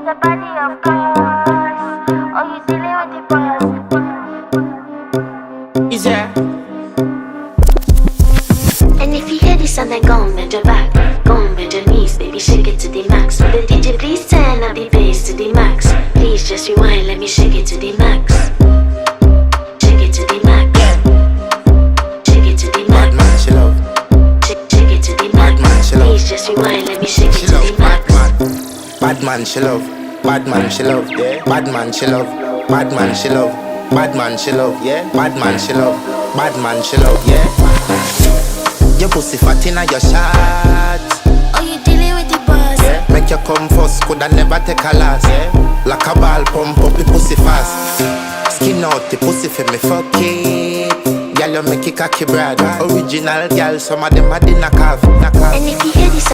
the body, of course. Oh, you silly with the boss. Is there? And if you hear this and then go on bend your back, go on bend your knees, baby, shake it to the max. Will the DJ please turn up the bass to the max? Please just rewind, let me shake it to the max. Shake it to the max. Shake it to the max. Bad man, she love. Shake it to the max. Bad man, she love. Please just rewind, let me shake it She to love. the max. Bad man, she love. Bad man, she love. Yeah. Bad man, she love. Bad man, she love. Bad man, she love. Yeah. Bad man, she love. Bad man, she love. Yeah. Your pussy fat inna your shot. Oh, you dealing with the boss? Yeah. Make you come first, coulda never take a last. Yeah. Like a ball, pump up the pussy fast. Skin out the pussy for me fuck it. Girl, you make it cocky brother. Original girl, some of them a the knock off. And if you hear this